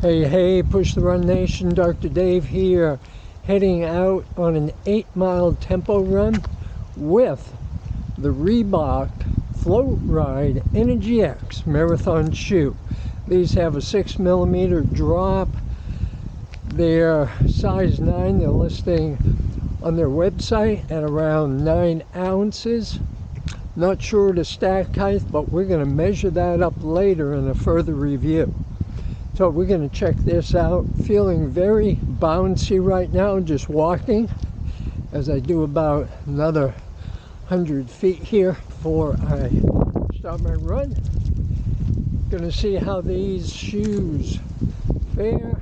Hey, Push the Run Nation, Dr. Dave here, heading out on an 8-mile tempo run with the Reebok Float Ride Energy X Marathon shoe. These have a 6mm drop. They're size 9. They're listing on their website at around 9 ounces. Not sure the stack height, but we're going to measure that up later in a further review. So we're going to check this out. Feeling very bouncy right now, just walking as I do about another 100 feet here before I start my run. Going to see how these shoes fare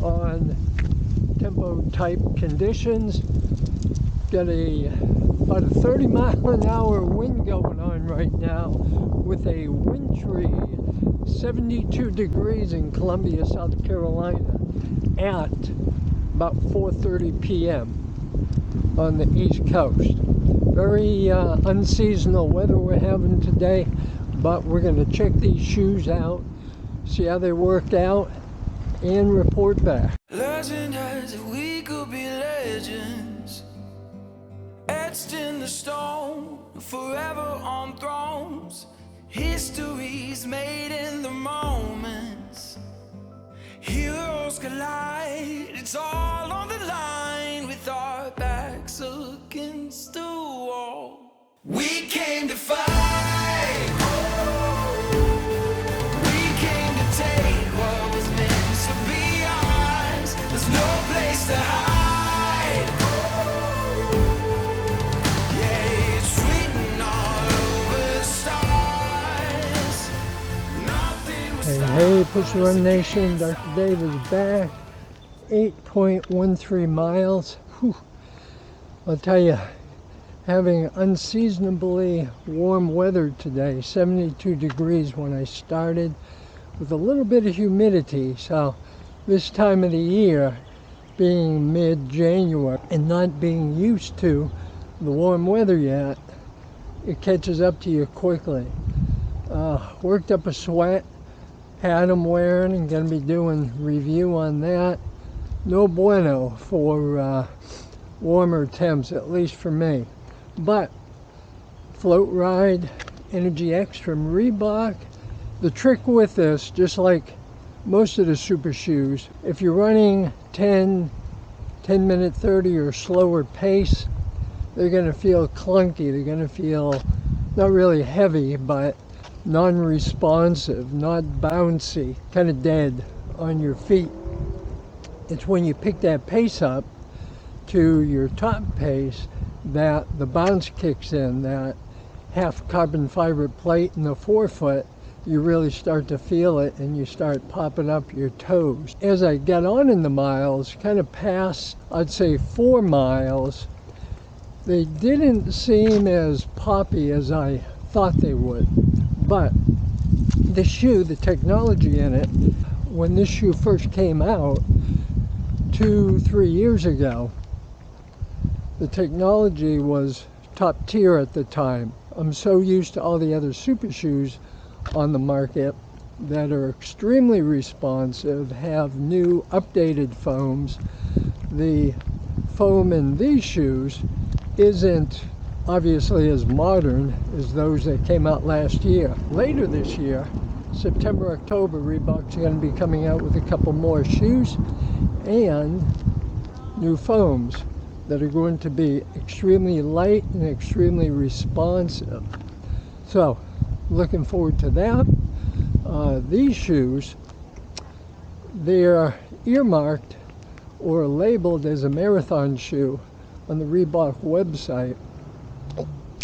on tempo type conditions. Got about a 30-mile-an-hour wind going on right now with a wintry 72 degrees in Columbia, South Carolina at about 4:30 p.m. on the East Coast. Very unseasonal weather we're having today, but we're going to check these shoes out, see how they work out, and report back. Legend has it we could be legends, etched in the stone, forever on thrones. History's made in the moments. Heroes collide, it's all on the line with our backs against the wall. We came to fight. We came to take what was meant to be ours. There's no place to hide. Hey, Push the Run Nation, Dr. Dave is back. 8.13 miles. Whew. I'll tell you, having unseasonably warm weather today, 72 degrees when I started, with a little bit of humidity. So this time of the year, being mid-January and not being used to the warm weather yet, it catches up to you quickly. Worked up a sweat. Had them wearing and going to be doing review on that. No bueno for warmer temps, at least for me. But Float Ride Energy X from Reebok. The trick with this, just like most of the super shoes, if you're running 10 minute 30 or slower pace, they're going to feel clunky. They're going to feel not really heavy, but non-responsive, not bouncy, kind of dead on your feet. It's when you pick that pace up to your top pace that the bounce kicks in, that half carbon fiber plate in the forefoot, you really start to feel it and you start popping up your toes. As I got on in the miles, kind of past, I'd say 4 miles, they didn't seem as poppy as I thought they would. But the shoe, the technology in it, when this shoe first came out 2-3 years ago, the technology was top tier at the time. I'm so used to all the other super shoes on the market that are extremely responsive, have new updated foams. The foam in these shoes isn't obviously as modern as those that came out last year. Later this year, September, October, Reebok's going to be coming out with a couple more shoes and new foams that are going to be extremely light and extremely responsive. So, looking forward to that. These shoes, they're earmarked or labeled as a marathon shoe on the Reebok website.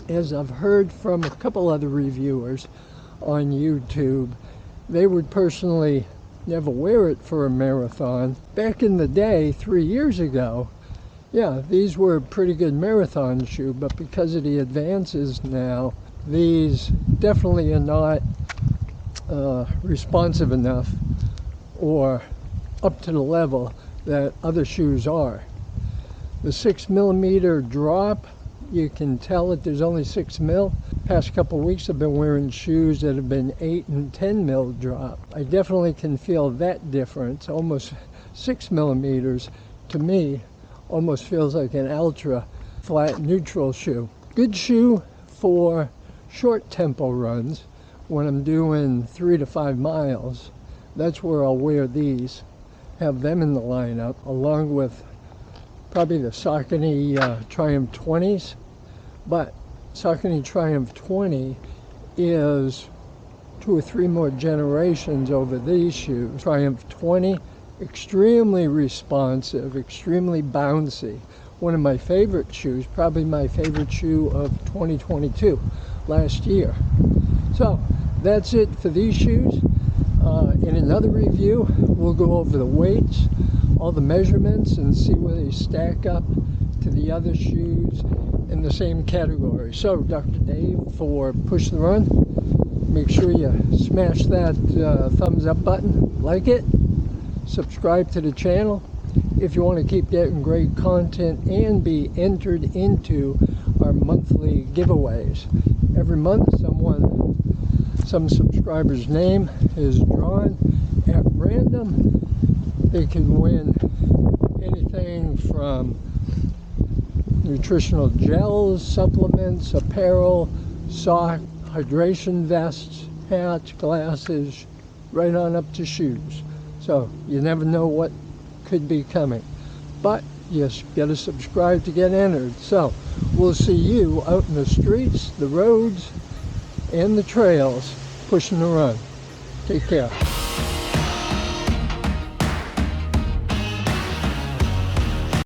As I've heard from a couple other reviewers on YouTube, they would personally never wear it for a marathon. Back in the day, 3 years ago, yeah, these were a pretty good marathon shoe, but because of the advances now, these definitely are not responsive enough or up to the level that other shoes are. The 6mm drop, you can tell that there's only 6 mil. Past couple weeks I've been wearing shoes that have been 8 and 10 mil drop. I definitely can feel that difference. Almost 6 millimeters to me almost feels like an ultra flat neutral shoe. Good shoe for short tempo runs when I'm doing 3 to 5 miles. That's where I'll wear these, have them in the lineup, along with probably the Saucony Triumph 20s. But Saucony Triumph 20 is 2 or 3 more generations over these shoes. Triumph 20, extremely responsive, extremely bouncy. One of my favorite shoes, probably my favorite shoe of 2022, last year. So that's it for these shoes. In another review, we'll go over the weights, all the measurements, and see where they stack up to the other shoes in the same category. So, Dr. Dave for Push the Run. Make sure you smash that thumbs up button, like it, subscribe to the channel if you want to keep getting great content and be entered into our monthly giveaways. Every month some subscriber's name is drawn at random. They can win anything from nutritional gels, supplements, apparel, socks, hydration vests, hats, glasses, right on up to shoes. So you never know what could be coming. But you gotta subscribe to get entered. So we'll see you out in the streets, the roads, and the trails, pushing the run. Take care.